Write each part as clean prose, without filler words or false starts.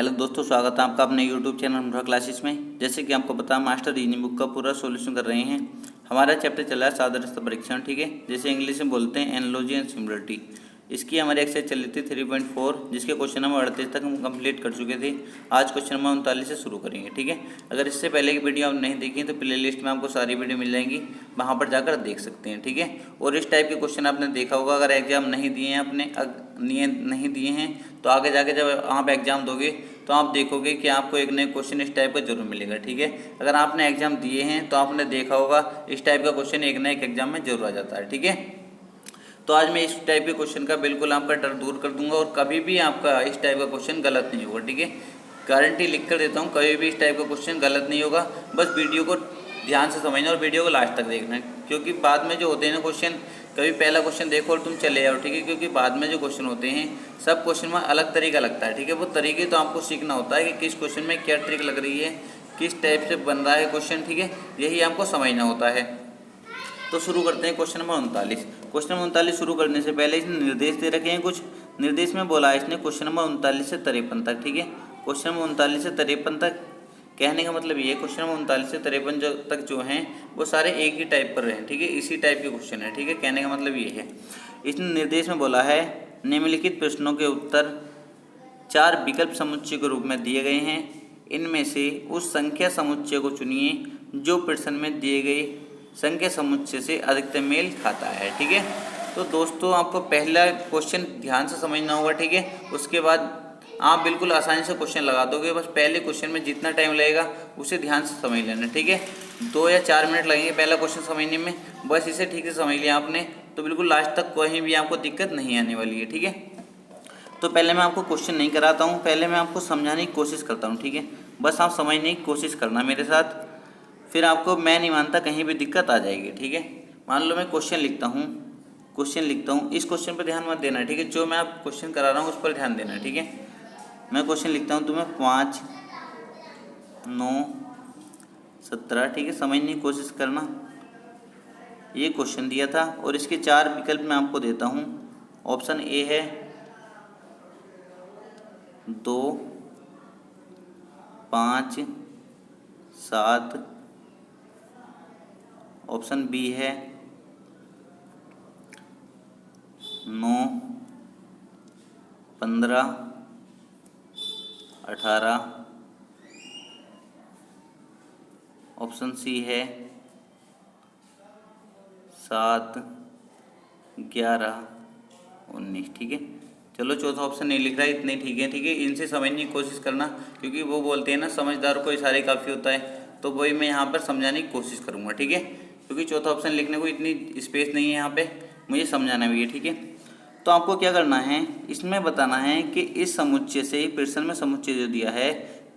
Hello दोस्तों, स्वागत है आपका अपने यूट्यूब चैनल अनुभव क्लासेस में। जैसे कि आपको पता है, मास्टर रीजनिंग बुक का पूरा सॉल्यूशन कर रहे हैं। हमारा चैप्टर चला है सादृश्य परीक्षण, ठीक है, जैसे इंग्लिश में बोलते हैं एनालॉजी एंड सिमिलरिटी। इसकी हमारी एक्सरसाइज चल रही थी 3.4, जिसके क्वेश्चन नंबर 38 तक हम कंप्लीट कर चुके थे। आज क्वेश्चन नंबर 39 से शुरू करेंगे, ठीक है। अगर इससे पहले की वीडियो आप नहीं देखी तो प्ले लिस्ट में आपको सारी वीडियो मिल जाएंगी, वहाँ पर जाकर देख सकते हैं, ठीक है। और इस टाइप के क्वेश्चन आपने देखा होगा, अगर एग्जाम नहीं दिए हैं नहीं दिए हैं तो आगे जाके जब आप एग्ज़ाम दोगे तो आप देखोगे कि आपको एक नए क्वेश्चन इस टाइप का जरूर मिलेगा, ठीक है। अगर आपने एग्जाम दिए हैं तो आपने देखा होगा इस टाइप का क्वेश्चन एक ना एक एग्जाम में जरूर आ जाता है, ठीक है। तो आज मैं इस टाइप के क्वेश्चन का बिल्कुल आपका डर दूर कर दूंगा और कभी भी आपका इस टाइप का क्वेश्चन गलत नहीं होगा, ठीक है। गारंटी लिख कर देता हूँ, कभी भी इस टाइप का क्वेश्चन गलत नहीं होगा। बस वीडियो को ध्यान से समझना और वीडियो को लास्ट तक देखना है, क्योंकि बाद में जो होते हैं ना क्वेश्चन, कभी पहला क्वेश्चन देखो और तुम चले जाओ, ठीक है। क्योंकि बाद में जो क्वेश्चन होते हैं सब क्वेश्चन में अलग तरीका लगता है, ठीक है। वो तरीके तो आपको सीखना होता है कि किस क्वेश्चन में क्या ट्रिक लग रही है, किस टाइप से बन रहा है क्वेश्चन, ठीक है। यही आपको समझना होता है। तो शुरू करते हैं क्वेश्चन नंबर 39। क्वेश्चन नंबर 39 शुरू करने से पहले इसने निर्देश दे रखे हैं। कुछ निर्देश में बोला है इसने क्वेश्चन नंबर 39 से 53 तक, ठीक है। क्वेश्चन नंबर 39 से 53 तक कहने का मतलब ये, क्वेश्चन नंबर 39 से 53 तक जो हैं वो सारे एक ही टाइप पर हैं, ठीक है। इसी टाइप के क्वेश्चन है, ठीक है। कहने का मतलब ये है, इसने निर्देश में बोला है निम्नलिखित प्रश्नों के उत्तर 4 विकल्प समुच्चय के रूप में दिए गए हैं। इनमें से उस संख्या समुच्चय को चुनिए जो प्रश्न में दिए गए संख्या समुच्चय से अधिकतम मेल खाता है, ठीक है। तो दोस्तों आपको पहला क्वेश्चन ध्यान से समझना होगा, ठीक है। उसके बाद आप बिल्कुल आसानी से क्वेश्चन लगा दोगे। बस पहले क्वेश्चन में जितना टाइम लगेगा उसे ध्यान से समझ लेना, ठीक है। 2 या 4 मिनट लगेंगे पहला क्वेश्चन समझने में, बस इसे ठीक से समझ लिया आपने तो बिल्कुल लास्ट तक कहीं भी आपको दिक्कत नहीं आने वाली है, ठीक है। तो पहले मैं आपको क्वेश्चन नहीं कराता हूँ, पहले मैं आपको समझाने की कोशिश करता हूँ, ठीक है। बस आप समझने की कोशिश करना मेरे साथ, फिर आपको मैं नहीं मानता कहीं भी दिक्कत आ जाएगी, ठीक है। मान लो मैं क्वेश्चन लिखता हूँ, इस क्वेश्चन पर ध्यान मत देना, ठीक है। जो मैं आप क्वेश्चन करा रहा हूँ उस पर ध्यान देना, ठीक है। मैं क्वेश्चन लिखता हूँ तुम्हें 5, 9, 17, ठीक है। समझने की कोशिश करना। ये क्वेश्चन दिया था और इसके 4 विकल्प मैं आपको देता हूँ। ऑप्शन ए है 2, 5, 7। ऑप्शन बी है 9, 15, 18। ऑप्शन सी है 7, 11, 19, ठीक है। चलो चौथा ऑप्शन नहीं लिख रहा है, इतने ठीक है, ठीक है। इनसे समझने की कोशिश करना, क्योंकि वो बोलते हैं ना समझदार को इशारे काफ़ी होता है, तो वही मैं यहाँ पर समझाने की कोशिश करूँगा, ठीक है। क्योंकि चौथा ऑप्शन लिखने को इतनी स्पेस नहीं है यहाँ पे, मुझे समझाना भी है, ठीक है। तो आपको क्या करना है, इसमें बताना है कि इस समुच्चय से, प्रश्न में समुच्चय जो दिया है,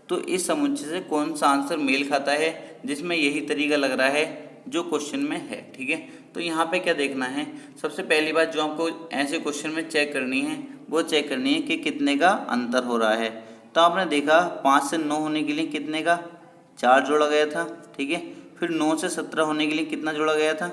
तो इस समुच्चय से कौन सा आंसर मेल खाता है जिसमें यही तरीका लग रहा है जो क्वेश्चन में है, ठीक है। तो यहाँ पे क्या देखना है, सबसे पहली बात जो आपको ऐसे क्वेश्चन में चेक करनी है वो चेक करनी है कि कितने का अंतर हो रहा है। तो आपने देखा 5 से 9 होने के लिए कितने का 4 जोड़ा गया था, ठीक है। फिर 9 से 17 होने के लिए कितना जोड़ा गया था,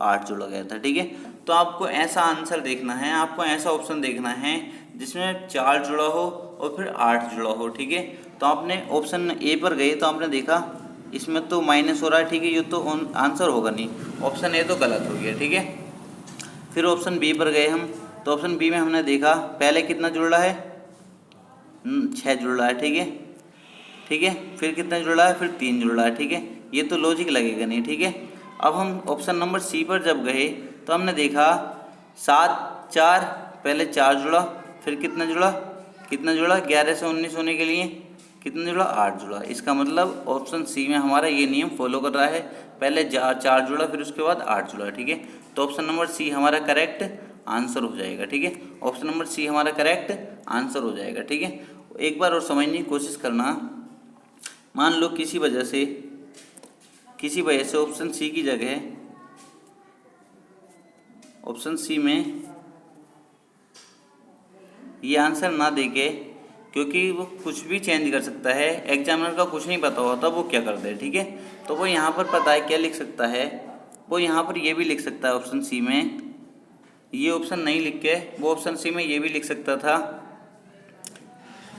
8 जोड़ा गया था, ठीक है। तो आपको ऐसा आंसर देखना है, आपको ऐसा ऑप्शन देखना है जिसमें 4 जुड़ा हो और फिर 8 जुड़ा हो, ठीक है। तो आपने ऑप्शन ए पर गए तो आपने देखा इसमें तो माइनस हो रहा है, ठीक है। ये तो आंसर होगा नहीं, ऑप्शन ए तो गलत हो गया, ठीक है। फिर ऑप्शन बी पर गए हम, तो ऑप्शन बी में हमने देखा पहले कितना जुड़ रहा है, 6 जुड़ रहा है, ठीक है, ठीक है। फिर कितना जुड़ रहा है, फिर 3 जुड़ रहा है, ठीक है। ये तो लॉजिक लगेगा नहीं, ठीक है। अब हम ऑप्शन नंबर सी पर जब गए तो हमने देखा 7, 4, पहले 4 जुड़ा, फिर कितना जुड़ा 11 से 19 होने के लिए कितना जुड़ा, 8 जुड़ा। इसका मतलब ऑप्शन सी में हमारा ये नियम फॉलो कर रहा है, पहले 4 जुड़ा फिर उसके बाद 8 जुड़ा, ठीक है। तो ऑप्शन नंबर सी हमारा करेक्ट आंसर हो जाएगा, ठीक है। ऑप्शन नंबर सी हमारा करेक्ट आंसर हो जाएगा, ठीक है। एक बार और समझने की कोशिश करना। मान लो किसी वजह से ऑप्शन सी की जगह, ऑप्शन सी में ये आंसर ना देके, क्योंकि वो कुछ भी चेंज कर सकता है, एग्जामिनर का कुछ नहीं पता होता वो क्या कर दे, ठीक है। तो वो यहाँ पर पता है क्या लिख सकता है, वो यहाँ पर ये भी लिख सकता है ऑप्शन सी में, ये ऑप्शन नहीं लिख के वो ऑप्शन सी में ये भी लिख सकता था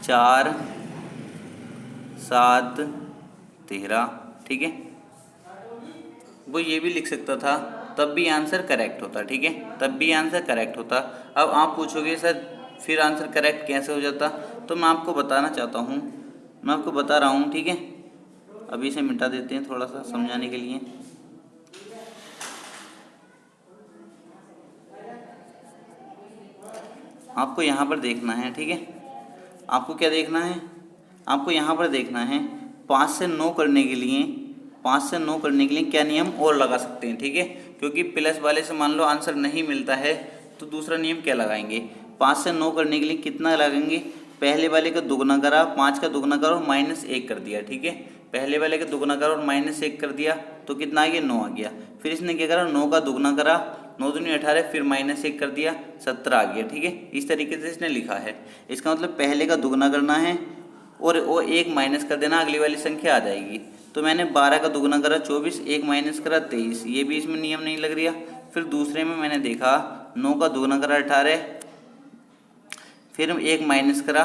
4, 7 13, ठीक है। वो ये भी लिख सकता था, तब भी आंसर करेक्ट होता, ठीक है, तब भी आंसर करेक्ट होता। अब आप पूछोगे सर फिर आंसर करेक्ट कैसे हो जाता, तो मैं आपको बताना चाहता हूँ, मैं आपको बता रहा हूँ, ठीक है। अभी इसे मिटा देते हैं थोड़ा सा समझाने के लिए। आपको यहाँ पर देखना है, ठीक है, आपको क्या देखना है, आपको यहाँ पर देखना है 5 से 9 करने के लिए, 5 से 9 करने के लिए क्या नियम और लगा सकते हैं, ठीक है। क्योंकि प्लस वाले से मान लो आंसर नहीं मिलता है तो दूसरा नियम क्या लगाएंगे, 5 से 9 करने के लिए कितना लगाएंगे, पहले वाले का दुगना करा, 5 का दुगना करो -1 कर दिया, ठीक है। पहले वाले का दुगना करा और -1 कर दिया तो कितना आ गया, 9 आ गया। फिर इसने क्या करा, 9 का दुगना करा, 9 दूनी 18, फिर -1 कर दिया, 17 आ गया, ठीक है। इस तरीके से इसने लिखा है। इसका मतलब पहले का दुगना करना है और वो 1 माइनस कर देना, अगली वाली संख्या आ जाएगी। तो मैंने 12 का दुगना करा 24, 1 माइनस करा 23, ये भी इसमें नियम नहीं लग रहा। फिर दूसरे में मैंने देखा 9 का दुगना करा 18, फिर 1 माइनस करा,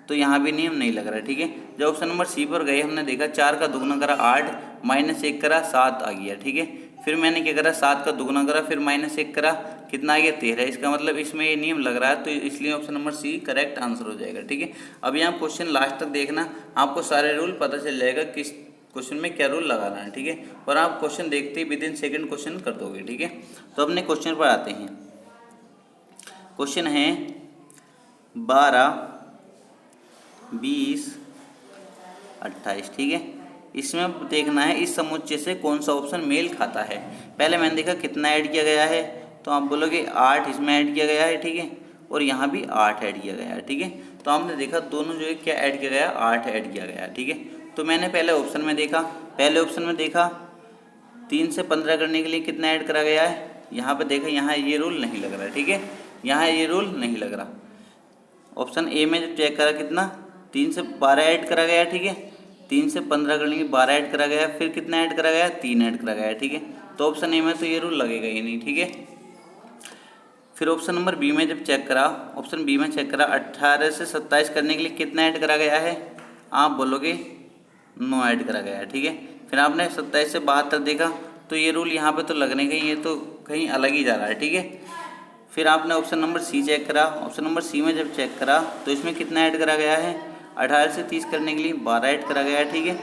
तो यहाँ भी नियम नहीं लग रहा है, ठीक है। जब ऑप्शन नंबर सी पर गए हमने देखा 4 का दुगना करा 8, -1 करा 7 आ गया, ठीक है। फिर मैंने क्या करा 7 का दुगना करा, फिर -1 करा, कितना आ गया 13। इसका मतलब इसमें ये नियम लग रहा है, तो इसलिए option number C correct answer हो जाएगा, ठीक है। अब यहाँ क्वेश्चन लास्ट तक देखना, आपको सारे रूल पता चल जाएगा किस क्वेश्चन में क्या रूल लगाना है, ठीक है। और आप क्वेश्चन देखते ही विदिन सेकेंड क्वेश्चन कर दोगे, ठीक है। तो अपने क्वेश्चन पर आते हैं। क्वेश्चन है 12, 20, 28, ठीक है। इसमें देखना है इस समुच्चय से कौन सा ऑप्शन मेल खाता है। पहले मैंने देखा कितना ऐड किया गया है, तो आप बोलोगे 8 इसमें ऐड किया गया है, ठीक है, और यहाँ भी 8 ऐड किया गया है, ठीक है। तो आपने देखा दोनों जो है क्या ऐड किया गया, 8 ऐड किया गया है, ठीक है। तो मैंने पहले ऑप्शन में देखा, पहले ऑप्शन में देखा 3 से 15 करने के लिए कितना ऐड करा गया है, यहाँ पर देखा, यहाँ ये रूल नहीं लग रहा है, ठीक है, यहाँ ये रूल नहीं लग रहा। ऑप्शन ए में जब चेक करा कितना 3 से 12 ऐड करा गया, ठीक है, 3 से 15 करने के 12 ऐड करा गया, फिर कितना ऐड करा गया, 3 ऐड करा गया, ठीक है। तो ऑप्शन ए में तो ये रूल लगेगा ही नहीं, ठीक है। फिर ऑप्शन नंबर बी में जब चेक करा, ऑप्शन बी में चेक करा 18 से 27 करने के लिए कितना ऐड करा गया है, आप बोलोगे 9 ऐड करा गया है, ठीक है। फिर आपने 27 से 72 देखा, तो ये रूल यहाँ पे तो लगने का ये तो कहीं अलग ही जा रहा है, ठीक है। फिर आपने ऑप्शन नंबर सी चेक करा, ऑप्शन नंबर सी में जब चेक करा तो इसमें कितना ऐड करा गया है, 18 से 30 करने के लिए 12 ऐड करा गया है, ठीक है।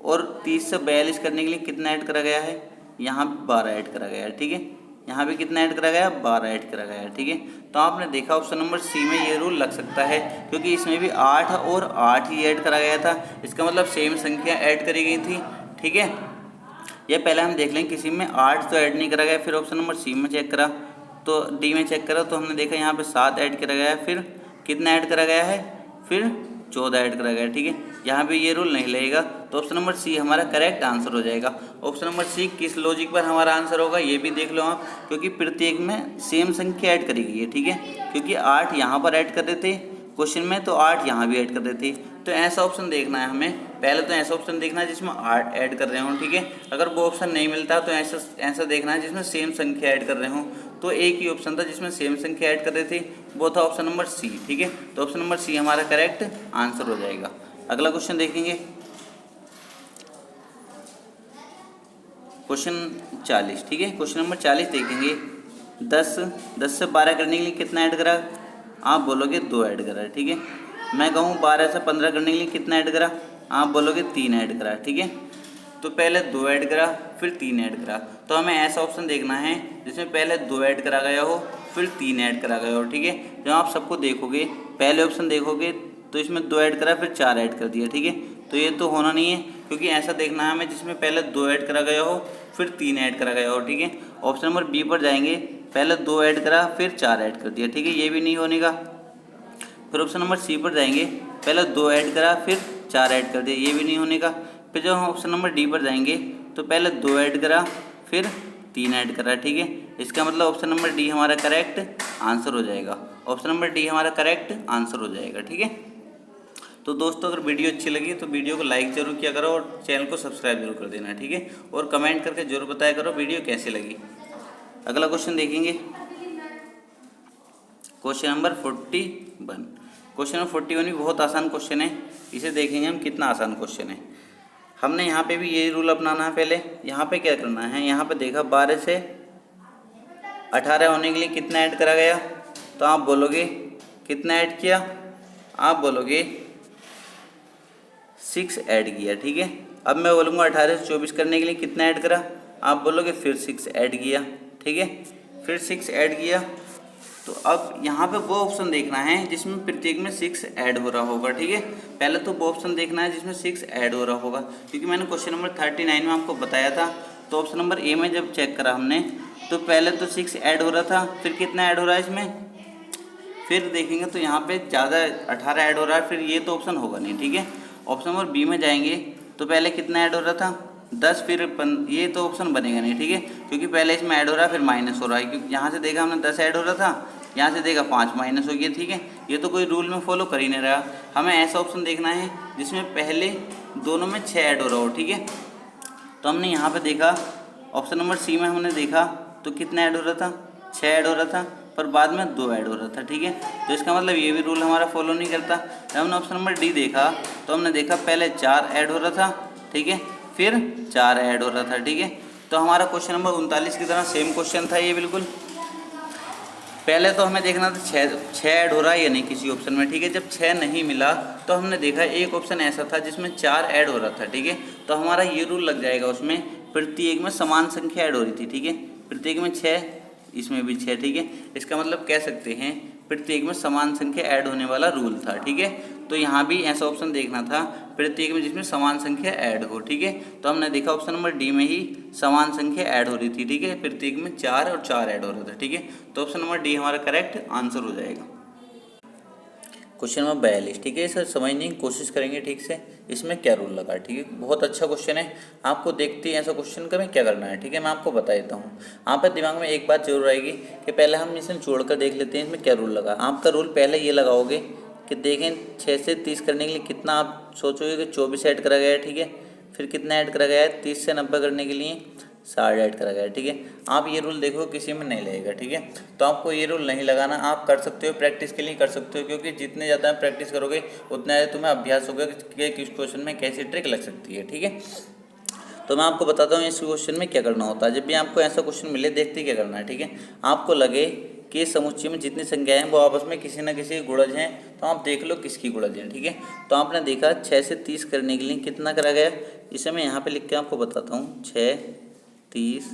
और 30 से 42 करने के लिए कितना ऐड करा गया है, यहाँ भी 12 ऐड करा गया है, ठीक है। यहाँ भी कितना ऐड करा गया, 12 ऐड करा गया है, ठीक है। तो आपने देखा ऑप्शन नंबर सी में ये रूल लग सकता है, क्योंकि इसमें भी 8 और 8 ही ऐड करा गया था। इसका मतलब सेम संख्या ऐड करी गई थी, ठीक है। ये पहले हम देख लें, किसी में 8 तो ऐड नहीं करा गया। फिर ऑप्शन नंबर सी में चेक करा, तो डी में चेक करा, तो हमने देखा यहाँ पे 7 ऐड करा गया है, फिर कितना ऐड करा गया है, फिर 14 ऐड करा गया है, ठीक है। यहाँ पे ये रूल नहीं लगेगा, तो ऑप्शन नंबर सी हमारा करेक्ट आंसर हो जाएगा। ऑप्शन नंबर सी किस लॉजिक पर हमारा आंसर होगा ये भी देख लो आप, क्योंकि प्रत्येक में सेम संख्या ऐड करी गई है, ठीक है। क्योंकि 8 यहाँ पर ऐड कर देते क्वेश्चन में, तो 8 यहाँ भी ऐड कर देते, तो ऐसा ऑप्शन देखना है हमें। पहले तो ऐसा ऑप्शन देखना है जिसमें 8 ऐड कर रहे हों, ठीक है। अगर वो ऑप्शन नहीं मिलता तो ऐसा देखना है जिसमें सेम संख्या ऐड कर रहे हों। तो एक ही ऑप्शन था जिसमें सेम संख्या ऐड कर रहे थे, वो था ऑप्शन नंबर सी, ठीक है। तो ऑप्शन नंबर सी हमारा करेक्ट आंसर हो जाएगा। अगला क्वेश्चन देखेंगे, क्वेश्चन 40, ठीक है। क्वेश्चन नंबर 40 देखेंगे, 10 से 12 करने के लिए कितना ऐड करा, आप बोलोगे 2 ऐड करा, ठीक है। मैं कहूँ 12 से 15 करने के लिए कितना ऐड करा, आप बोलोगे 3 ऐड करा, ठीक है। तो पहले 2 ऐड करा, फिर 3 ऐड करा। तो हमें ऐसा ऑप्शन देखना है जिसमें पहले 2 ऐड करा गया हो, फिर 3 ऐड करा गया हो, ठीक है। जब आप सबको देखोगे, पहले ऑप्शन देखोगे तो इसमें 2 ऐड करा, फिर 4 ऐड कर दिया, ठीक है। तो ये तो होना नहीं है, क्योंकि ऐसा देखना है हमें जिसमें पहले 2 ऐड करा गया हो, फिर 3 ऐड करा गया हो, ठीक है। ऑप्शन नंबर बी पर जाएंगे, पहले 2 ऐड करा, फिर 4 ऐड कर दिया, ठीक है, ये भी नहीं होने का। फिर ऑप्शन नंबर सी पर जाएंगे, पहले 2 ऐड करा, फिर 4 ऐड कर दिया, ये भी नहीं होने का। फिर जब हम ऑप्शन नंबर डी पर जाएंगे, तो पहले 2 ऐड करा, फिर 3 ऐड करा, ठीक है। इसका मतलब ऑप्शन नंबर डी हमारा करेक्ट आंसर हो जाएगा। ऑप्शन नंबर डी हमारा करेक्ट आंसर हो जाएगा, ठीक है। तो दोस्तों अगर वीडियो अच्छी लगी तो वीडियो को लाइक जरूर किया करो और चैनल को सब्सक्राइब जरूर कर देना, ठीक है। और कमेंट करके जरूर बताया करो वीडियो कैसी लगी। अगला क्वेश्चन देखेंगे, क्वेश्चन नंबर 41। क्वेश्चन नंबर 41 भी बहुत आसान क्वेश्चन है, इसे देखेंगे हम कितना आसान क्वेश्चन है। हमने यहाँ पे भी यही रूल अपनाना है। पहले यहाँ पे क्या करना है, यहाँ पे देखा 12 से 18 होने के लिए कितना ऐड करा गया, तो आप बोलोगे कितना ऐड किया, आप बोलोगे 6 ऐड किया, ठीक है। अब मैं बोलूँगा 18 से 24 करने के लिए कितना ऐड करा, आप बोलोगे फिर 6 ऐड किया, ठीक है, फिर 6 ऐड किया। तो अब यहाँ पे वो ऑप्शन देखना है जिसमें प्रत्येक में 6 ऐड हो रहा होगा, ठीक है। पहले तो वो ऑप्शन देखना है जिसमें 6 ऐड हो रहा होगा, क्योंकि मैंने क्वेश्चन नंबर 39 में आपको बताया था। तो ऑप्शन नंबर ए में जब चेक करा हमने, तो पहले तो 6 ऐड हो रहा था, फिर कितना ऐड हो रहा है इसमें, फिर देखेंगे तो यहाँ पे ज़्यादा 18 ऐड हो रहा है, फिर ये तो ऑप्शन होगा नहीं, ठीक है। ऑप्शन नंबर बी में जाएंगे तो पहले कितना ऐड हो रहा था 10, फिर ये तो ऑप्शन बनेगा नहीं, ठीक है, क्योंकि पहले इसमें ऐड हो रहा है फिर माइनस हो रहा है, क्योंकि यहाँ से देखा हमने 10 ऐड हो रहा था, यहाँ से देखा 5 माइनस हो गया, ठीक है। ये तो कोई रूल में फॉलो कर ही नहीं रहा। हमें ऐसा ऑप्शन देखना है जिसमें पहले दोनों में 6 ऐड हो रहा हो, ठीक है। तो हमने यहाँ पे देखा ऑप्शन नंबर सी में हमने देखा तो कितना ऐड हो रहा था, 6 ऐड हो रहा था, पर बाद में 2 ऐड हो रहा था, ठीक है। तो इसका मतलब ये भी रूल हमारा फॉलो नहीं करता। जब हमने ऑप्शन नंबर डी देखा तो हमने देखा पहले 4 ऐड हो रहा था, ठीक है, फिर 4 ऐड हो रहा था, ठीक है। तो हमारा क्वेश्चन नंबर 39 की तरह सेम क्वेश्चन था ये बिल्कुल। पहले तो हमें देखना था 6 ऐड हो रहा है या नहीं किसी ऑप्शन में, ठीक है। जब 6 नहीं मिला तो हमने देखा एक ऑप्शन ऐसा था जिसमें 4 ऐड हो रहा था, ठीक है। तो हमारा ये रूल लग जाएगा, उसमें प्रत्येक में समान संख्या ऐड हो रही थी, ठीक है। प्रत्येक में 6, इसमें भी 6, ठीक है। इसका मतलब कह सकते हैं प्रत्येक में समान संख्या ऐड होने वाला रूल था, ठीक है। तो यहाँ भी ऐसा ऑप्शन देखना था प्रत्येक में जिसमें समान संख्या ऐड हो, ठीक है। तो हमने देखा ऑप्शन नंबर डी में ही समान संख्या ऐड हो रही थी, ठीक है। प्रत्येक में 4 और 4 ऐड हो रहा था, ठीक है। तो ऑप्शन नंबर डी हमारा करेक्ट आंसर हो जाएगा। क्वेश्चन नंबर 42, ठीक है। सर समझने की कोशिश करेंगे ठीक से, इसमें क्या रूल लगा, ठीक है। बहुत अच्छा क्वेश्चन है, आपको देखते ही ऐसा क्वेश्चन का में क्या करना है, ठीक है। मैं आपको बता देता हूँ। आपके दिमाग में एक बात जरूर आएगी कि पहले हम इसे जोड़कर देख लेते हैं इसमें क्या रूल लगा। आपका रूल पहले ये लगाओगे कि देखें 6 से 30 करने के लिए कितना, आप सोचोगे कि 24 ऐड करा गया है, ठीक है। फिर कितना ऐड करा गया है, 30 से 90 करने के लिए 60 ऐड करा गया है, ठीक है। आप ये रूल देखो किसी में नहीं लगेगा, ठीक है। तो आपको ये रूल नहीं लगाना, आप कर सकते हो, प्रैक्टिस के लिए कर सकते हो, क्योंकि जितने ज़्यादा प्रैक्टिस करोगे उतना ज़्यादा तुम्हें अभ्यास होगा कि किस क्वेश्चन में कैसी ट्रिक लग सकती है, ठीक है। तो मैं आपको बताता हूँ इस क्वेश्चन में क्या करना होता है। जब भी आपको ऐसा क्वेश्चन मिले देखते क्या करना है, ठीक है। आपको लगे कि समुच्चय में जितनी संख्याएं हैं वो आपस में किसी न किसी गुणज हैं, तो आप देख लो किसकी गुणज है, ठीक है। तो आपने देखा 6 से 30 करने के लिए कितना करा गया, इसे मैं यहाँ पे लिख के आपको बताता हूँ, 6, 30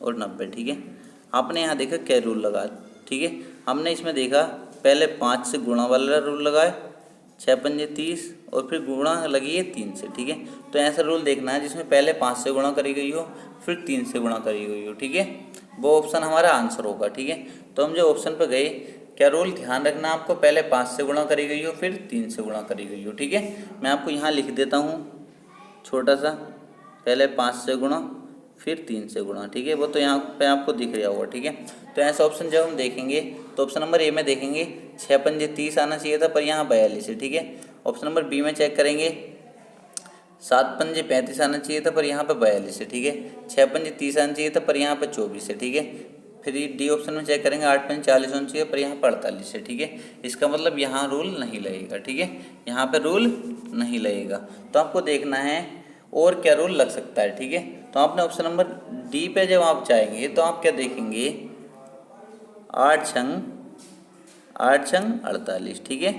और 90, ठीक है। आपने यहाँ देखा क्या रूल लगा, ठीक है। हमने इसमें देखा पहले 5 से गुणा वाला रूल लगाए, 6 पंजे 30 और फिर गुणा लगी है 3 से, ठीक है। तो ऐसा रूल देखना है जिसमें पहले 5 से गुणा करी गई हो फिर 3 से गुणा करी गई हो, ठीक है। वो ऑप्शन हमारा आंसर होगा, ठीक है। तो हम जो ऑप्शन पर गए, क्या रूल ध्यान रखना आपको, पहले 5 से गुणा करी गई हो फिर 3 से गुणा करी गई हो, ठीक है। मैं आपको यहाँ लिख देता हूँ छोटा सा, पहले 5 से गुणा फिर 3 से गुणा, ठीक है। वो तो यहाँ पे आपको दिख रहा होगा, ठीक है। तो ऐसा ऑप्शन जब हम देखेंगे तो ऑप्शन नंबर ए में देखेंगे 6 पंजे 30 आना चाहिए था, पर यहाँ 42 है, ठीक है। ऑप्शन नंबर बी में चेक करेंगे 7 पंजे 35 आना चाहिए था, पर यहाँ पे 42 है, ठीक है। 6 पंजे 30 आना चाहिए था, पर यहाँ पे 24 है, ठीक है। फिर डी ऑप्शन में चेक करेंगे 8 पंजे 40 होना चाहिए, पर यहाँ पर 48 है, ठीक है। इसका मतलब यहाँ रूल नहीं लगेगा, ठीक है। यहाँ पे रूल नहीं लगेगा। तो आपको देखना है और क्या रूल लग सकता है, ठीक है। तो आपने ऑप्शन नंबर डी पे जब आप जाएंगे तो आप क्या देखेंगे, 8 छंग 48, ठीक है।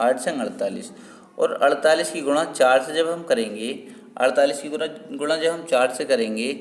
8 छंग 48 और 48 की गुणा 4 से जब हम करेंगे, 48 की गुणा जब हम 4 से करेंगे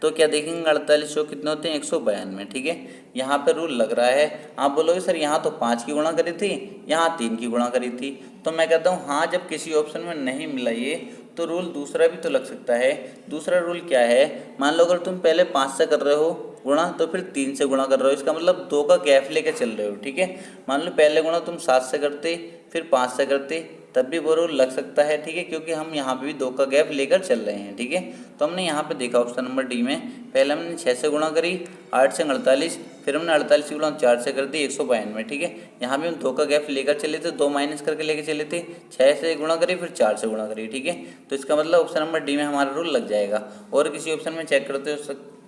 तो क्या देखेंगे 48 कितने होते हैं 192, ठीक है। यहाँ पे रूल लग रहा है। आप बोलोगे सर यहाँ तो 5 की गुणा करी थी, यहाँ 3 की गुणा करी थी। तो मैं कहता हूँ हाँ, जब किसी ऑप्शन में नहीं मिला ये तो रूल दूसरा भी तो लग सकता है। दूसरा रूल क्या है, मान लो अगर तुम पहले 5 से कर रहे हो गुणा तो फिर 3 से गुणा कर रहे हो, इसका मतलब 2 का गैप लेकर चल रहे हो, ठीक है। मान लो पहले गुणा तुम 7 से करते फिर 5 से करते, तब भी वो रूल लग सकता है, ठीक है, क्योंकि हम यहाँ पे भी 2 का गैप लेकर चल रहे हैं, ठीक है। तो हमने यहाँ पे देखा ऑप्शन नंबर डी में पहले हमने 6 से गुणा करी 8 से 48, फिर हमने 48 की गुणा 4 से कर दी 192, ठीक है। यहाँ भी हम 2 का गैप लेकर चले थे, 2 माइनस करके लेकर चले थे, 6 से गुणा करी फिर 4 से गुणा करी, ठीक है। तो इसका मतलब ऑप्शन नंबर डी में हमारा रूल लग जाएगा। और किसी ऑप्शन में चेक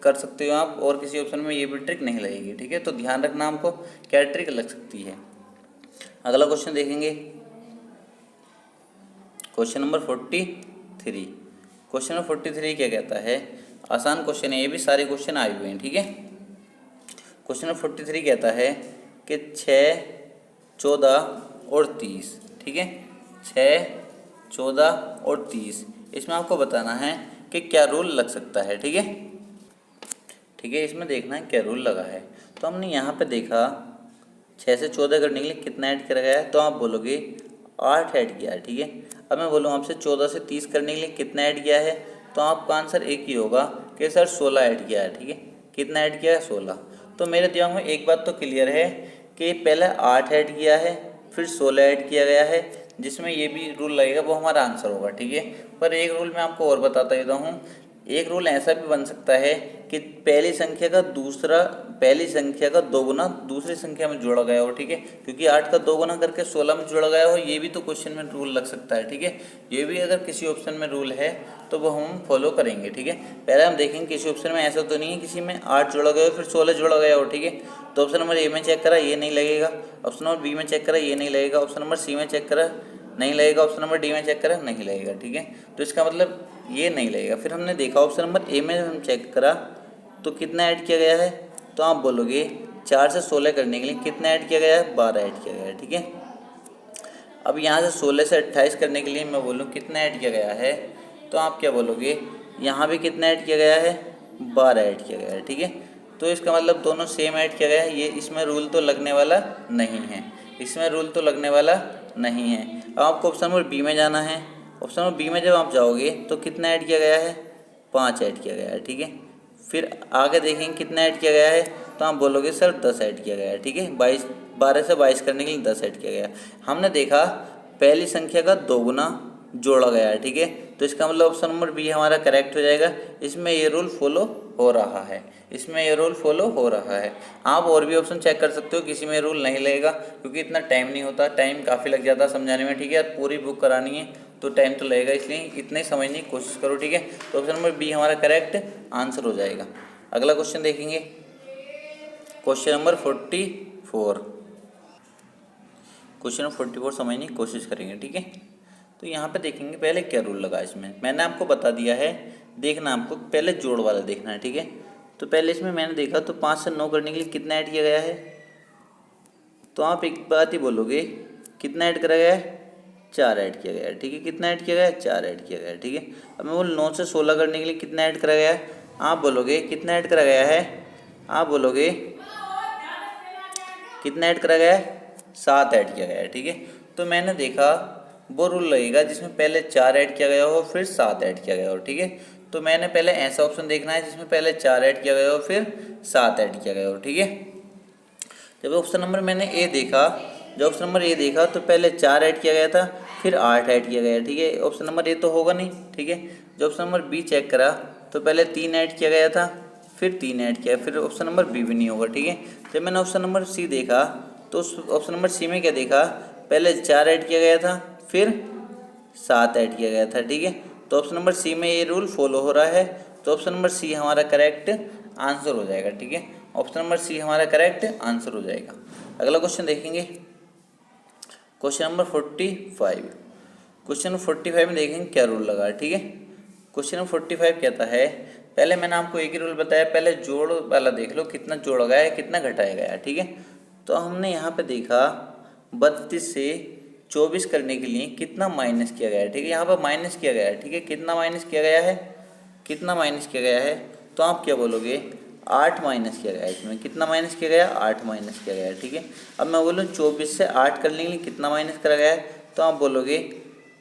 कर सकते हो आप, और किसी ऑप्शन में ये भी ट्रिक नहीं लगेगी, ठीक है। तो ध्यान रखना आपको क्या ट्रिक लग सकती है। अगला क्वेश्चन देखेंगे, क्वेश्चन नंबर 43। क्वेश्चन नंबर 43 क्या कहता है, आसान क्वेश्चन है, ये भी सारे क्वेश्चन आए हुए हैं, ठीक है। क्वेश्चन नंबर 43 कहता है कि 6, 14 और 30, ठीक है। 6, 14 और 30, इसमें आपको बताना है कि क्या रूल लग सकता है, ठीक है। ठीक है, इसमें देखना है क्या रूल लगा है। तो हमने यहाँ पे देखा 6 से 14 करने के लिए कितना ऐड करा गया है, तो आप बोलोगे 8 ऐड किया है, ठीक है। अब मैं बोलूँ आपसे 14 से 30 करने के लिए कितना ऐड किया है, तो आपका आंसर एक ही होगा कि सर 16 ऐड किया है, ठीक है। कितना ऐड किया है, 16। तो मेरे दिमाग में एक बात तो क्लियर है कि पहले 8 ऐड किया है, फिर 16 ऐड किया गया है, जिसमें ये भी रूल लगेगा, वो हमारा आंसर होगा, ठीक है। पर एक रूल मैं आपको और बताता देता हूँ। एक रूल ऐसा भी बन सकता है कि पहली संख्या का 2 गुना दूसरी संख्या में जोड़ा गया हो, ठीक है। क्योंकि 8 का 2 गुना करके 16 में जोड़ा गया हो, ये भी तो क्वेश्चन में रूल लग सकता है, ठीक है। ये भी अगर किसी ऑप्शन में रूल है तो वो हम फॉलो करेंगे, ठीक है। पहले हम देखेंगे किसी ऑप्शन में ऐसा तो नहीं है किसी में 8 जोड़ा गया हो फिर 16 जोड़ा गया हो, ठीक है। तो ऑप्शन नंबर ए में चेक करा, ये नहीं लगेगा। ऑप्शन नंबर बी में चेक करा, ये नहीं लगेगा। ऑप्शन नंबर सी में चेक करा, नहीं लगेगा। ऑप्शन नंबर डी में चेक करा, नहीं लगेगा, ठीक है। तो इसका मतलब ये नहीं लगेगा। फिर हमने देखा ऑप्शन नंबर ए में हम चेक करा तो कितना ऐड किया गया है, तो आप बोलोगे 4 से 16 करने के लिए कितना ऐड किया गया है, 12 ऐड किया गया है, ठीक है। अब यहाँ से 16 से 28 करने के लिए मैं बोलूँ कितना ऐड किया गया है, तो आप क्या बोलोगे, यहाँ भी कितना ऐड किया गया है, 12 ऐड किया गया है, ठीक है। तो इसका मतलब दोनों सेम ऐड किया गया है, ये इसमें रूल तो लगने वाला नहीं है, इसमें रूल तो लगने वाला नहीं है। अब आपको ऑप्शन नंबर बी में जाना है। ऑप्शन नंबर बी में जब आप जाओगे तो कितना ऐड किया गया है, 5 ऐड किया गया है, ठीक है। फिर आगे देखेंगे कितना ऐड किया गया है, तो आप बोलोगे सर 10 ऐड किया गया है, ठीक है। 12 से 22 करने के लिए 10 ऐड किया गया। हमने देखा पहली संख्या का 2 गुना जोड़ा गया है, ठीक है। तो इसका मतलब ऑप्शन नंबर बी हमारा करेक्ट हो जाएगा। इसमें ये रूल फॉलो हो रहा है, इसमें ये रूल फॉलो हो रहा है। आप और भी ऑप्शन चेक कर सकते हो, किसी में रूल नहीं लगेगा क्योंकि इतना टाइम नहीं होता, टाइम काफ़ी लग जाता है समझाने में, ठीक है। पूरी बुक करानी है तो टाइम तो लगेगा, इसलिए इतना ही समझने की कोशिश करो, ठीक है। तो ऑप्शन नंबर बी हमारा करेक्ट आंसर हो जाएगा। अगला क्वेश्चन देखेंगे, क्वेश्चन नंबर 44। क्वेश्चन नंबर 44 समझने की कोशिश करेंगे, ठीक है। तो यहाँ पे देखेंगे पहले क्या रूल लगा इसमें, मैंने आपको बता दिया है। देखना आपको पहले जोड़ वाला देखना है, ठीक है। तो पहले इसमें मैंने देखा तो 5 से 9 करने के लिए कितना ऐड किया गया है, तो आप एक बात ही बोलोगे कितना ऐड करा गया है, 4 ऐड किया गया है, ठीक है। कितना ऐड किया गया है, 4 ऐड किया गया है, ठीक है। अब मैं बोल 9 से 16 करने के लिए कितना ऐड करा गया है, आप बोलोगे कितना ऐड करा गया है, आप बोलोगे कितना ऐड करा गया है, 7 ऐड किया गया है, ठीक है। तो मैंने देखा वो रूल लगेगा जिसमें पहले 4 ऐड किया गया हो फिर 7 ऐड किया गया हो, ठीक है। तो मैंने पहले ऐसा ऑप्शन देखना है जिसमें पहले 4 ऐड किया गया हो फिर 7 ऐड किया गया हो, ठीक है। जब ऑप्शन नंबर मैंने ए देखा, जब ऑप्शन नंबर ए देखा तो पहले 4 ऐड किया गया था फिर 8 ऐड किया गया, ठीक है। ऑप्शन नंबर ए तो होगा नहीं, ठीक है। जब ऑप्शन नंबर बी चेक करा तो पहले 3 ऐड किया गया था फिर 3 ऐड किया, फिर ऑप्शन नंबर बी भी नहीं होगा, ठीक है। जब मैंने ऑप्शन नंबर सी देखा तो ऑप्शन नंबर सी में क्या देखा, पहले 4 ऐड किया गया था फिर 7 ऐड किया गया था, ठीक है। तो ऑप्शन नंबर सी में ये रूल फॉलो हो रहा है, तो ऑप्शन नंबर सी हमारा करेक्ट आंसर हो जाएगा, ठीक है। ऑप्शन नंबर सी हमारा करेक्ट आंसर हो जाएगा। अगला क्वेश्चन देखेंगे, क्वेश्चन नंबर 45। क्वेश्चन नंबर 45 में देखेंगे क्या रूल लगा है, ठीक है। क्वेश्चन नंबर 45 कहता है, पहले मैंने आपको एक ही रूल बताया, पहले जोड़ वाला देख लो कितना जोड़ा गया है कितना घटाया गया है, ठीक है। तो हमने यहाँ पे देखा 32 से 24 करने के लिए कितना माइनस किया गया है, ठीक है। यहाँ पर माइनस किया गया है, ठीक है। कितना माइनस किया गया है, कितना माइनस किया गया है, तो आप क्या बोलोगे 8 माइनस किया गया है। इसमें कितना माइनस किया गया, 8 माइनस किया गया है, ठीक है। अब मैं बोलूँ 24 से 8 करने के लिए कितना माइनस करा गया है, तो आप बोलोगे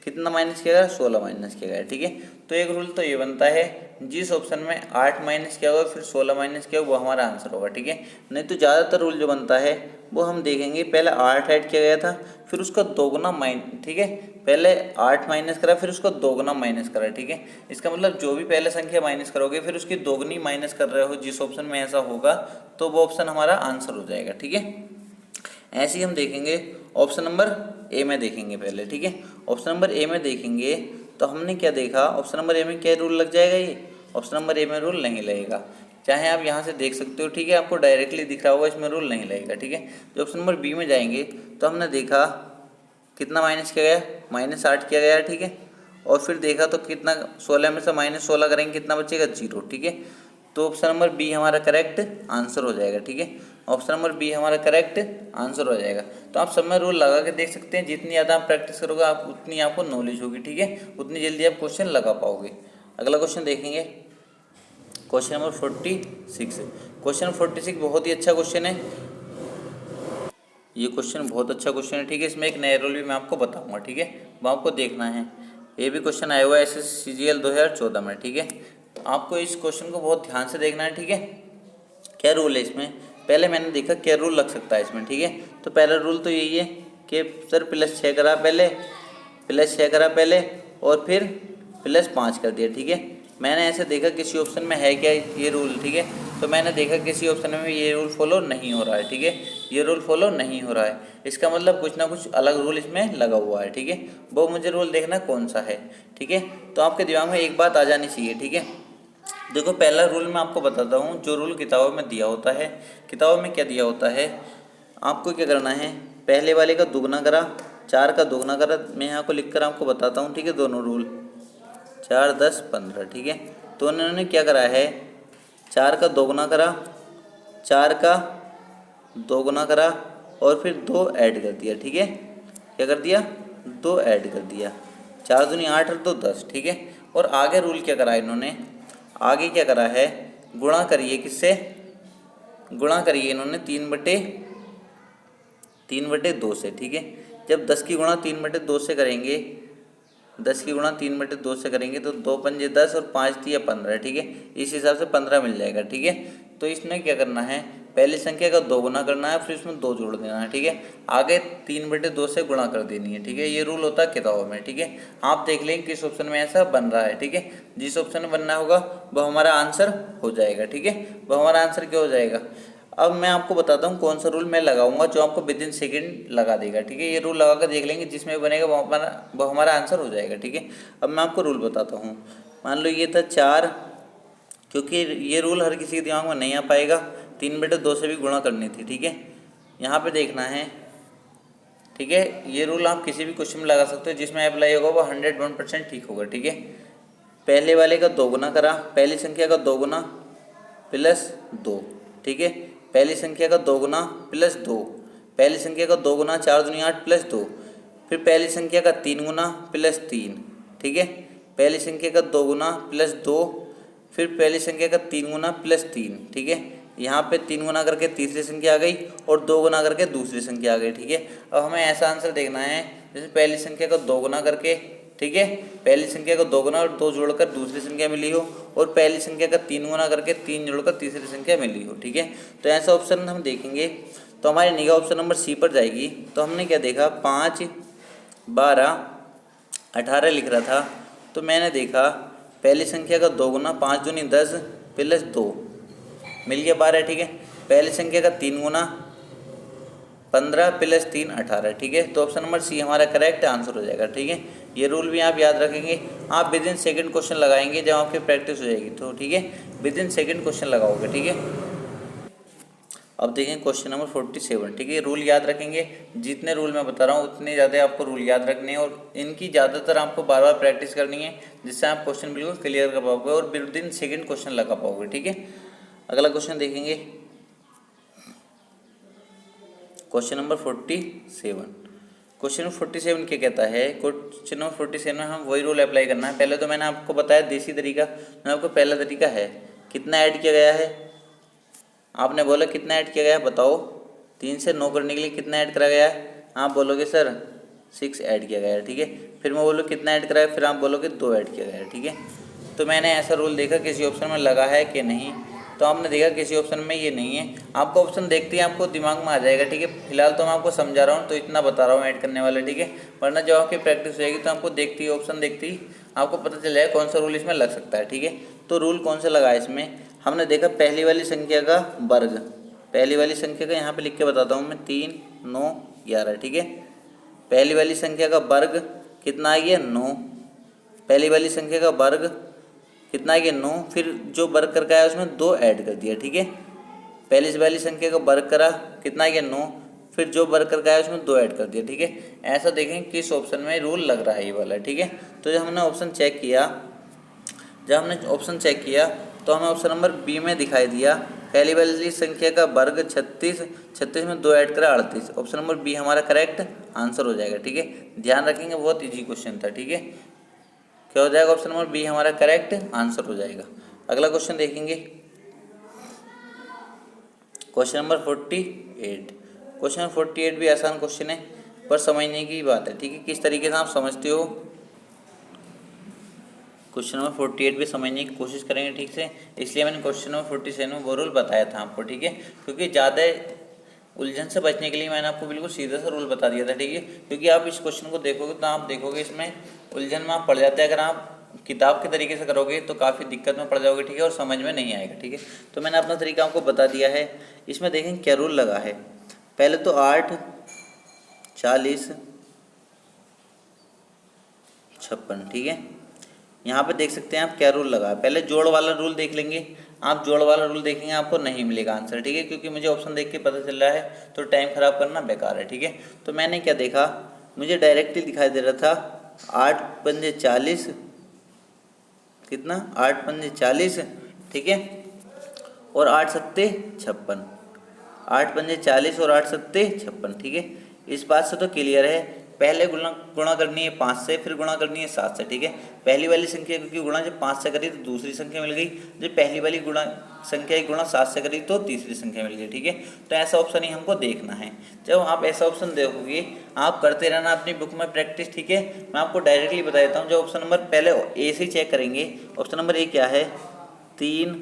कितना माइनस किया गया, 16 माइनस किया गया है, ठीक है। तो एक रूल तो ये बनता है जिस ऑप्शन में 8 माइनस किया होगा फिर 16 माइनस किया होगा वो हमारा आंसर होगा, ठीक है। नहीं तो ज़्यादातर रूल जो बनता है वो हम देखेंगे पहले 8 ऐड किया गया था फिर उसका 2 गुना ठीक है। पहले 8 माइनस करा फिर उसका 2 गुना माइनस करा, ठीक है। इसका मतलब जो भी पहले संख्या माइनस करोगे फिर उसकी 2 गुनी माइनस कर रहे हो, जिस ऑप्शन में ऐसा होगा तो वो ऑप्शन हमारा आंसर हो जाएगा, ठीक है। ऐसे ही हम देखेंगे ऑप्शन नंबर ए में देखेंगे पहले, ठीक है। ऑप्शन नंबर ए में देखेंगे तो हमने क्या देखा, ऑप्शन नंबर ए में क्या रूल लग जाएगा, ये ऑप्शन नंबर ए में रूल नहीं लगेगा। चाहे आप यहाँ से देख सकते हो, ठीक है, आपको डायरेक्टली दिख रहा होगा, इसमें रूल नहीं लगेगा, ठीक है। जो ऑप्शन नंबर बी में जाएंगे तो हमने देखा कितना माइनस किया गया, -8 किया गया, ठीक है। और फिर देखा तो कितना 16 में से -16 करेंगे कितना बचेगा 0, ठीक है। तो ऑप्शन नंबर बी हमारा करेक्ट आंसर हो जाएगा, ठीक है। ऑप्शन नंबर बी हमारा करेक्ट आंसर हो जाएगा। तो आप सब में रूल लगा के देख सकते हैं, जितनी ज़्यादा आप प्रैक्टिस करोगे आप उतनी आपको नॉलेज होगी, ठीक है, उतनी जल्दी आप क्वेश्चन लगा पाओगे। अगला क्वेश्चन देखेंगे, क्वेश्चन नंबर 46। क्वेश्चन 46 बहुत ही अच्छा क्वेश्चन है, ये क्वेश्चन बहुत अच्छा क्वेश्चन है, ठीक है। इसमें एक नया रूल भी मैं आपको बताऊंगा, ठीक है, वो आपको देखना है। ये भी क्वेश्चन आया हुआ है SSCGL 2014 में, ठीक है। आपको इस क्वेश्चन को बहुत ध्यान से देखना है, ठीक है। क्या रूल है इसमें, पहले मैंने देखा क्या रूल लग सकता है इसमें, ठीक है। तो पहला रूल तो यही है कि सर +6 करा पहले, +6 करा पहले और फिर +5 कर दिया, ठीक है। मैंने ऐसे देखा किसी ऑप्शन में है क्या ये रूल, ठीक है। तो मैंने देखा किसी ऑप्शन में ये रूल फॉलो नहीं हो रहा है, ठीक है, ये रूल फॉलो नहीं हो रहा है। इसका मतलब कुछ ना कुछ अलग रूल इसमें लगा हुआ है, ठीक है। वो मुझे रूल देखना कौन सा है, ठीक है। तो आपके दिमाग में एक बात आ जानी चाहिए, ठीक है। देखो पहला रूल मैं आपको बताता हूँ, जो रूल किताबों में दिया होता है। किताबों में क्या दिया होता है, आपको क्या करना है, पहले वाले का दुगना करा, 4 का दुगना करा, मैं यहाँ को लिख कर आपको बताता हूँ, ठीक है। दोनों रूल 4, 10, 15, ठीक है। तो उन्होंने क्या करा है, 4 का दोगुना करा, 4 का दोगुना करा और फिर 2 ऐड कर दिया, ठीक है। क्या कर दिया, 2 ऐड कर दिया, 4 दूनी 8 और 2 10, ठीक है। और आगे रूल क्या करा इन्होंने, आगे क्या करा है, गुणा करिए किससे, गुणा करिए इन्होंने 3/2 से, ठीक है। जब 10 की गुणा 3/2 से करेंगे, 10 की गुणा 3/2 से करेंगे तो 2 पंजे 10 और 5 तिया 15, ठीक है। इस हिसाब से 15 मिल जाएगा, ठीक है। तो इसमें क्या करना है, पहली संख्या का 2 गुना करना है, फिर इसमें 2 जोड़ देना है, ठीक है। आगे 3/2 से गुणा कर देनी है, ठीक है। ये रूल होता है किताबों में, ठीक है। आप देख लेंगे किस ऑप्शन में ऐसा बन रहा है, ठीक है। जिस ऑप्शन में बनना होगा वो हमारा आंसर हो जाएगा, ठीक है। वो हमारा आंसर क्या हो जाएगा। अब मैं आपको बताता हूँ कौन सा रूल मैं लगाऊंगा जो आपको विदिन सेकंड लगा देगा, ठीक है। ये रूल लगा कर देख लेंगे, जिसमें बनेगा वो हमारा आंसर हो जाएगा, ठीक है। अब मैं आपको रूल बताता हूँ, मान लो ये था 4, क्योंकि ये रूल हर किसी के दिमाग में नहीं आ पाएगा, 3/2 से भी गुणा करनी थी, ठीक है। यहाँ पे देखना है, ठीक है। ये रूल आप किसी भी क्वेश्चन में लगा सकते हो, जिसमें अप्लाई होगा वो 101% ठीक होगा, ठीक है। पहले वाले का 2 गुना करा, पहली संख्या का 2 गुना +2, ठीक है। पहली संख्या का 2 गुना +2, पहली संख्या का 2 गुना 4 दूनी 8 +2, फिर पहली संख्या का 3 गुना +3, ठीक है। पहली संख्या का 2 गुना +2, फिर पहली संख्या का 3 गुना +3, ठीक है। यहाँ पे 3 गुना करके तीसरी संख्या आ गई और 2 गुना करके दूसरी संख्या आ गई, ठीक है। अब हमें ऐसा आंसर देखना है जैसे पहली संख्या का 2 गुना करके, ठीक है, पहली संख्या को 2 गुना और 2 जोड़कर दूसरी संख्या मिली हो, और पहली संख्या का 3 गुना करके 3 जोड़कर तीसरी संख्या मिली हो, ठीक है। तो ऐसा ऑप्शन हम देखेंगे तो हमारी निगाह ऑप्शन नंबर सी पर जाएगी। तो हमने क्या देखा, 5, 12, 18 लिख रहा था, तो मैंने देखा पहली संख्या का 2 गुना 5 दूनी 10 +2 मिल गया 12, ठीक है। पहली संख्या का 3 गुना 15 +3 18, ठीक है। तो ऑप्शन नंबर सी हमारा करेक्ट आंसर हो जाएगा, ठीक है। ये रूल भी आप याद रखेंगे, आप विदिन सेकंड क्वेश्चन लगाएंगे जब आपकी प्रैक्टिस हो जाएगी, तो ठीक है, विदिन सेकंड क्वेश्चन लगाओगे, ठीक है। अब देखें क्वेश्चन नंबर 47, ठीक है। रूल याद रखेंगे, जितने रूल मैं बता रहा हूँ उतने ज़्यादा आपको रूल याद रखने हैं, और इनकी ज़्यादातर आपको बार बार प्रैक्टिस करनी है, जिससे आप क्वेश्चन बिल्कुल क्लियर कर पाओगे और विदिन सेकंड क्वेश्चन लगा पाओगे, ठीक है। अगला क्वेश्चन देखेंगे, क्वेश्चन नंबर 47। क्वेश्चन नंबर 47 क्या कहता है, क्वेश्चन नंबर 47 में हम वही रूल अप्लाई करना है। पहले तो मैंने आपको बताया देसी तरीका, मैं आपको पहला तरीका है, कितना ऐड किया गया है, आपने बोला कितना ऐड किया गया है, बताओ 3 से 9 करने के लिए कितना ऐड करा गया है, आप बोलोगे सर 6 ऐड किया गया है, ठीक है। फिर मैं बोलो कितना ऐड करा है, फिर आप बोलोगे 2 ऐड किया गया है, ठीक है। तो मैंने ऐसा रूल देखा किसी ऑप्शन में लगा है कि नहीं, तो आपने देखा किसी ऑप्शन में ये नहीं है। आपको ऑप्शन देखते ही आपको दिमाग में आ जाएगा, ठीक है। फिलहाल तो मैं आपको समझा रहा हूँ तो इतना बता रहा हूँ ऐड करने वाला, ठीक है। वरना जब आपकी प्रैक्टिस हो जाएगी तो आपको देखते ही ऑप्शन देखते ही आपको पता चल जाएगा कौन सा रूल इसमें लग सकता है, ठीक है। तो रूल कौन सा लगा है इसमें, हमने देखा पहली वाली संख्या का वर्ग, पहली वाली संख्या का यहाँ पे लिख के बताता हूँ मैं, 3, 9, 11, ठीक है। पहली वाली संख्या का वर्ग कितना आ गया, 9, पहली वाली संख्या का वर्ग कितना है कि 9, फिर जो वर्ग करके आया उसमें 2 ऐड कर दिया, ठीक है। पहली से वाली संख्या का वर्ग करा, कितना है कि 9, फिर जो वर्ग करके आया उसमें 2 ऐड कर दिया, ठीक है। ऐसा देखें किस ऑप्शन में रूल लग रहा है ये वाला, ठीक है। तो जब हमने ऑप्शन चेक किया, तो हमें ऑप्शन नंबर बी में दिखाई दिया पहली वाली संख्या का वर्ग 36, 36 में 2 ऐड करा 38। ऑप्शन नंबर बी हमारा करेक्ट आंसर हो जाएगा, ठीक है। ध्यान रखेंगे, बहुत इजी क्वेश्चन था, ठीक है। क्या हो जाएगा? ऑप्शन नंबर बी हमारा करेक्ट आंसर हो जाएगा। अगला क्वेश्चन देखेंगे, क्वेश्चन नंबर 48। क्वेश्चन नंबर 48 भी आसान क्वेश्चन है, पर समझने की बात है, ठीक है। किस तरीके से आप समझते हो, क्वेश्चन नंबर 48 भी समझने की कोशिश करेंगे ठीक से। इसलिए मैंने क्वेश्चन नंबर 47 में वो रूल बताया था आपको, ठीक है। क्योंकि ज़्यादा उलझन से बचने के लिए मैंने आपको बिल्कुल सीधा सा रूल बता दिया था, ठीक है। क्योंकि आप इस क्वेश्चन को देखोगे तो आप देखोगे इसमें उलझन में आप पड़ जाते हैं। अगर आप किताब के तरीके से करोगे तो काफ़ी दिक्कत में पड़ जाओगे, ठीक है, और समझ में नहीं आएगा, ठीक है। तो मैंने अपना तरीका आपको बता दिया है। इसमें देखें क्या रूल लगा है। पहले तो 8, 40, 56, ठीक है। यहाँ पे देख सकते हैं आप क्या रूल लगा है। पहले जोड़ वाला रूल देख लेंगे। आप जोड़ वाला रूल देखेंगे आपको नहीं मिलेगा आंसर, ठीक है, क्योंकि मुझे ऑप्शन देख के पता चल रहा है, तो टाइम खराब करना बेकार है, ठीक है। तो मैंने क्या देखा, मुझे डायरेक्टली दिखाई दे रहा था 8 पंजे 40, कितना 8 पंजे 40, ठीक है, और 8 सत्ते 56, 8 पंजे 40 और 8 सत्ते 56, ठीक है। इस बात से तो क्लियर है, पहले गुणा करनी है 5 से, फिर गुणा करनी है 7 से, ठीक है। पहली वाली संख्या क्योंकि गुणा जब 5 से करी तो दूसरी संख्या मिल गई, जब पहली वाली गुणा संख्या गुणा 7 से करी तो तीसरी संख्या मिल गई, ठीक है। तो ऐसा ऑप्शन ही हमको देखना है। जब आप ऐसा ऑप्शन देखोगे, आप करते रहना अपनी बुक में प्रैक्टिस, ठीक है। मैं आपको डायरेक्टली बता देता हूँ। जो ऑप्शन नंबर पहले ए से चेक करेंगे, ऑप्शन नंबर ए क्या है, 3,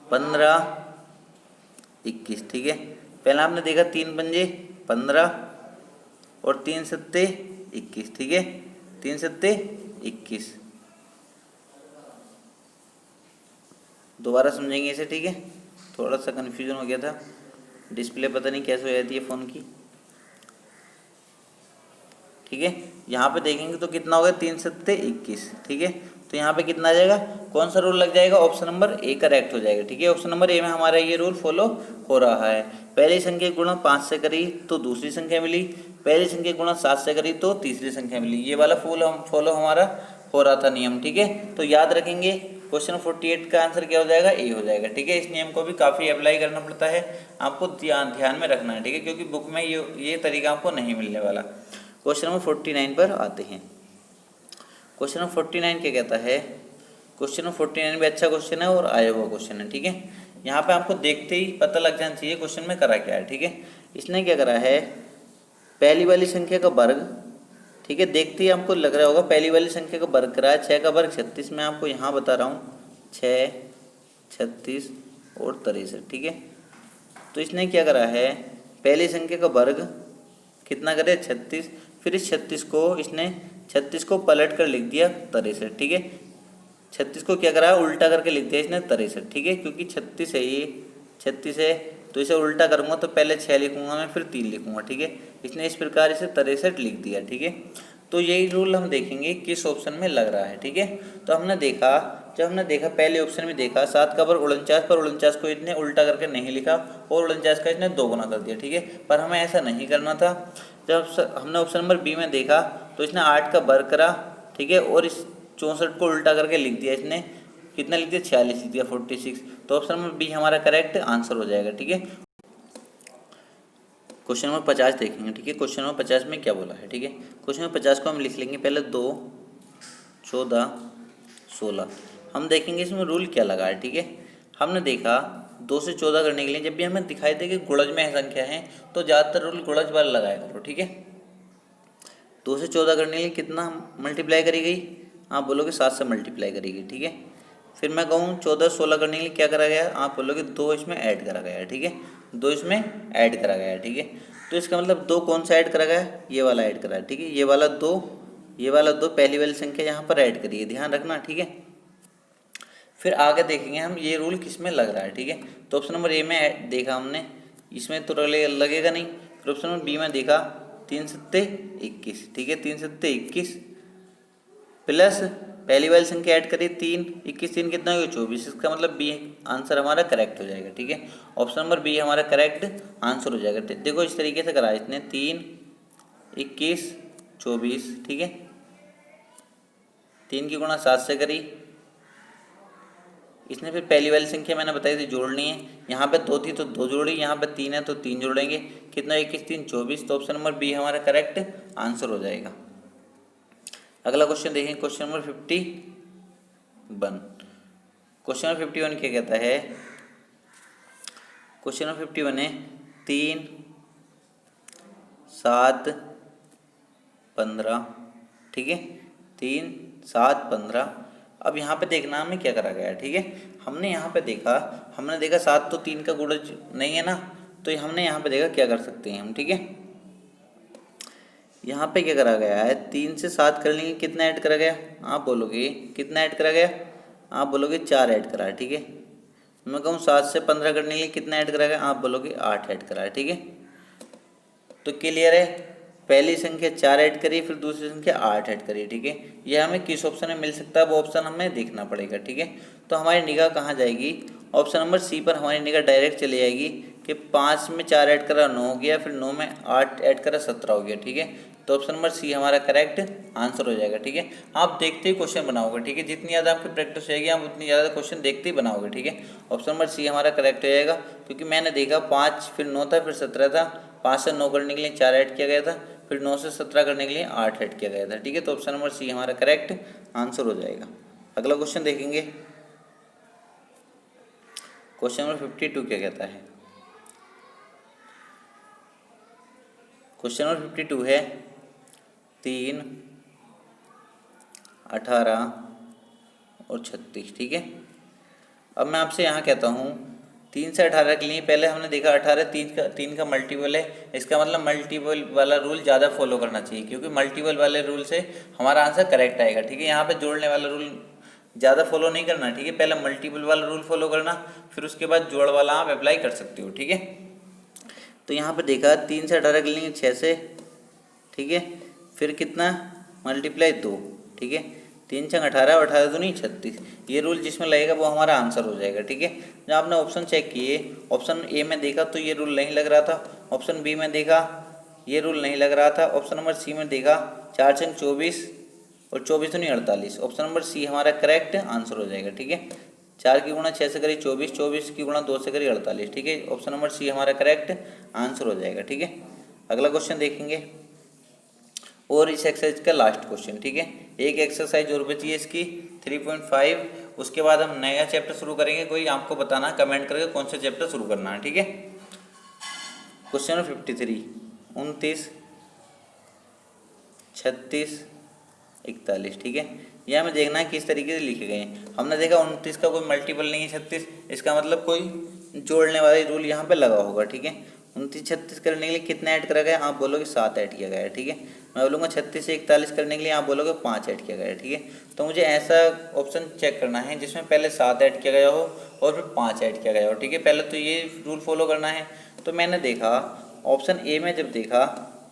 15, 21, ठीक है। पहला आपने देखा 3 पंजे 15 और 3 सत्ते 21, ठीक है, 3 सत्ते 21। दोबारा समझेंगे इसे, ठीक है। थोड़ा सा कन्फ्यूजन हो गया था, डिस्प्ले पता नहीं कैसे हो जाती है फ़ोन की, ठीक है। यहाँ पे देखेंगे तो कितना हो गया, 3 सत्ते 21, ठीक है। तो यहाँ पे कितना आ जाएगा, कौन सा रूल लग जाएगा, ऑप्शन नंबर ए करेक्ट हो जाएगा, ठीक है। ऑप्शन नंबर ए में हमारा ये रूल फॉलो हो रहा है। पहली संख्या गुणा 5 से करी तो दूसरी संख्या मिली, पहली संख्या गुणा 7 से करी तो तीसरी संख्या मिली। ये वाला फॉलो हमारा हो रहा था नियम, ठीक है। तो याद रखेंगे, क्वेश्चन 48 का आंसर क्या हो जाएगा, ए हो जाएगा, ठीक है। इस नियम को भी काफ़ी अप्लाई करना पड़ता है, आपको ध्यान में रखना है, ठीक है, क्योंकि बुक में ये तरीका आपको नहीं मिलने वाला। क्वेश्चन नंबर 49 पर आते हैं। क्वेश्चन नंबर 49 क्या कहता है, क्वेश्चन नंबर 49 भी अच्छा क्वेश्चन है और आया हुआ क्वेश्चन है, ठीक है। यहाँ पे आपको देखते ही पता लग जाना चाहिए क्वेश्चन में करा क्या है, ठीक है। इसने क्या करा है, पहली वाली संख्या का वर्ग, ठीक है, देखते ही आपको लग रहा होगा पहली वाली संख्या का वर्ग करा है, 6 का वर्ग 36, मैं आपको यहाँ बता रहा हूँ 6, 36 और 63, ठीक है। तो इसने क्या करा है, पहली संख्या का वर्ग कितना करे 36, फिर इस 36 को इसने 36 को पलट कर लिख दिया 63, ठीक है। 36 को क्या करा है, उल्टा करके लिख दिया इसने 63, ठीक है, क्योंकि 36 है, ये 36 है, तो इसे उल्टा करूँगा तो पहले 6 लिखूँगा मैं, फिर 3 लिखूँगा, ठीक है। इसने इस प्रकार इसे 63 लिख दिया, ठीक है। तो यही रूल हम देखेंगे किस ऑप्शन में लग रहा है, ठीक है। तो हमने देखा, जब हमने देखा पहले ऑप्शन में देखा 7 का वर्ग 49, पर 49 को इसने उल्टा करके नहीं लिखा और 49 का इसने 2 गुना कर दिया, ठीक है। पर हमें ऐसा नहीं करना था। जब हमने ऑप्शन नंबर बी में देखा तो इसने 8 का वर्ग करा, ठीक है, और इस 64 को उल्टा करके लिख दिया इसने, कितना लिख दिया 46 लिख दिया 46। तो ऑप्शन नंबर बी हमारा करेक्ट आंसर हो जाएगा, ठीक है। क्वेश्चन नंबर 50 देखेंगे, ठीक है। क्वेश्चन नंबर 50 में क्या बोला है, ठीक है। क्वेश्चन नंबर 50 को हम लिख लेंगे पहले 2, 14, 16। हम देखेंगे इसमें रूल क्या लगा है, ठीक है। हमने देखा 2 से 14 करने के लिए जब भी हमें दिखाई दे कि गुणज में संख्या है तो ज़्यादातर रूल गुणज वाला लगाया करो, ठीक है। 2 से 14 करने के लिए कितना मल्टीप्लाई करी गई, आप बोलोगे 7 से मल्टीप्लाई करी गई, ठीक है। फिर मैं कहूँ 14 16 करने के लिए क्या करा गया, आप बोलोगे 2 इसमें ऐड करा गया है, ठीक है, 2 इसमें ऐड करा गया है, ठीक है। तो इसका मतलब 2 कौन सा ऐड करा गया, ये वाला ऐड करा है, ठीक है। ये वाला 2, ये वाला 2 पहली वाली संख्या यहाँ पर ऐड करिए, ध्यान रखना, ठीक है। फिर आगे देखेंगे हम ये रूल किस में लग रहा है, ठीक है। तो ऑप्शन नंबर ए में देखा हमने, इसमें तो लगेगा नहीं। फिर ऑप्शन नंबर बी में देखा 3 सत्ते 21, ठीक है, 3 सत्ते 21 प्लस पहली वाली संख्या ऐड करिए 3, 21 3 कितना हो गया 24, इसका मतलब बी आंसर हमारा करेक्ट हो जाएगा। ठीक है, ऑप्शन नंबर बी हमारा करेक्ट आंसर हो जाएगा। देखो इस तरीके से करा इसने 3, 21, 24। ठीक है, 3 की गुणा 7 से करी इसने, फिर पहली वाली संख्या मैंने बताई थी जोड़नी है, यहाँ पे 2 थी तो 2 जोड़ी, यहाँ पे 3 है तो 3 जोड़ेंगे, कितना 21 3 24, तो ऑप्शन नंबर बी हमारा करेक्ट आंसर हो जाएगा। अगला क्वेश्चन देखें, क्वेश्चन नंबर 51। क्वेश्चन नंबर 51 क्या कहता है, क्वेश्चन नंबर 51 है 3, 7, 15। ठीक है, 3, 7, 15। अब यहाँ पे देखना हमें क्या करा गया है। ठीक है, हमने यहाँ पे देखा, हमने देखा 7 तो 3 का गुणज नहीं है ना, तो हमने यहाँ पे देखा क्या कर सकते हैं हम। ठीक है, यहाँ पे क्या करा गया है, 3 से 7 कर लेंगे, कितना ऐड करा गया, आप बोलोगे कितना ऐड करा गया, आप बोलोगे 4 ऐड करा है। ठीक है, मैं कहूँ 7 से 15 करने के लिए कितना ऐड करा गया, आप बोलोगे 8 ऐड करा है। ठीक है, तो क्लियर है, पहली संख्या 4 ऐड करिए, फिर दूसरी संख्या 8 ऐड करिए। ठीक है, यह हमें किस ऑप्शन में मिल सकता है वो ऑप्शन हमें देखना पड़ेगा। ठीक है, तो हमारी निगाह कहाँ जाएगी, ऑप्शन नंबर सी पर हमारी निगाह डायरेक्ट चली जाएगी कि 5 में 4 ऐड करा 9 हो गया, फिर 9 में 8 ऐड करा 17 हो गया। ठीक है, तो ऑप्शन नंबर सी हमारा करेक्ट आंसर हो जाएगा। ठीक है, आप देखते ही क्वेश्चन बनाओगे। ठीक है, जितनी ज़्यादा आपकी प्रैक्टिस होगी आप उतनी ज़्यादा क्वेश्चन देखते ही बनाओगे। ठीक है, ऑप्शन नंबर सी हमारा करेक्ट हो जाएगा, क्योंकि मैंने देखा 5 फिर 9 था फिर 17 था, 5 से 9 करने के लिए 4 ऐड किया गया था, फिर 9 से 17 करने के लिए 8 ऐड किया गया था। ठीक है, तो ऑप्शन नंबर सी हमारा करेक्ट आंसर हो जाएगा। अगला क्वेश्चन देखेंगे, क्वेश्चन नंबर 52 क्या कहता है, क्वेश्चन नंबर 52 है 3, 18 और 36। ठीक है, अब मैं आपसे यहाँ कहता हूँ 3 से 18 के लिए पहले हमने देखा 18 3 का मल्टीपल है, इसका मतलब मल्टीपल वाला रूल ज़्यादा फॉलो करना चाहिए, क्योंकि मल्टीपल वाले रूल से हमारा आंसर करेक्ट आएगा। ठीक है, यहाँ पे जोड़ने वाला रूल ज़्यादा फॉलो नहीं करना। ठीक है, पहले मल्टीपल वाला रूल फॉलो करना, फिर उसके बाद जोड़ वाला आप अप्लाई कर सकते हो। ठीक है, तो यहाँ पर देखा 3 से 18 के लिए 6 से। ठीक है, फिर कितना मल्टीप्लाई 2। ठीक है, 3 छंग 18 और 18 तो नहीं 36, ये रूल जिसमें लगेगा वो हमारा आंसर हो जाएगा। ठीक है, जब आपने ऑप्शन चेक किए, ऑप्शन ए में देखा तो ये रूल नहीं लग रहा था, ऑप्शन बी में देखा ये रूल नहीं लग रहा था, ऑप्शन नंबर सी में देखा 4 छंग 24 और 24 तो नहीं 48, ऑप्शन नंबर सी हमारा करेक्ट आंसर हो जाएगा। ठीक है, 4 की गुणा 6 से करी 24, 24 की गुणा 2 से करी 48। ठीक है, ऑप्शन नंबर सी हमारा करेक्ट आंसर हो जाएगा। ठीक है, अगला क्वेश्चन देखेंगे और इस एक्सरसाइज का लास्ट क्वेश्चन। ठीक है, एक एक्सरसाइज और बची है इसकी 3.5, उसके बाद हम नया चैप्टर शुरू करेंगे। कोई आपको बताना कमेंट करके कौन सा चैप्टर शुरू करना है। ठीक है, क्वेश्चन नंबर 53, 29, 36, 41। ठीक है, यह हमें देखना है किस तरीके से लिखे गए हैं। हमने देखा 29 का कोई मल्टीपल नहीं है 36, इसका मतलब कोई जोड़ने वाला रूल यहाँ पे लगा होगा। ठीक है, 29 36 करने के लिए कितना ऐड करा गया, आप बोलोगे 7 ऐड किया गया है। ठीक है, मैं बोलूँगा 36 से 41 करने के लिए आप बोलोगे 5 ऐड किया गया है। ठीक है, तो मुझे ऐसा ऑप्शन चेक करना है जिसमें पहले 7 ऐड किया गया हो और फिर 5 ऐड किया गया हो। ठीक है, पहले तो ये रूल फॉलो करना है। तो मैंने देखा ऑप्शन ए में, जब देखा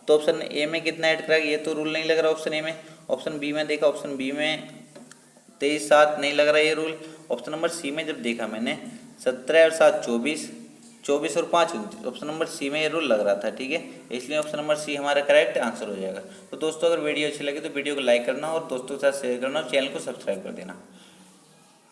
तो ऑप्शन ए में कितना ऐड करा, ये तो रूल नहीं लग रहा ऑप्शन ए में। ऑप्शन बी में देखा, ऑप्शन बी में 23 7 नहीं लग रहा ये रूल। ऑप्शन नंबर सी में जब देखा मैंने 17 और 7 24, 24 और 5 29, ऑप्शन नंबर सी में ये रूल लग रहा था। ठीक है, इसलिए ऑप्शन नंबर सी हमारा करेक्ट आंसर हो जाएगा। तो दोस्तों अगर वीडियो अच्छी लगी तो वीडियो को लाइक करना और दोस्तों के साथ शेयर करना और चैनल को सब्सक्राइब कर देना।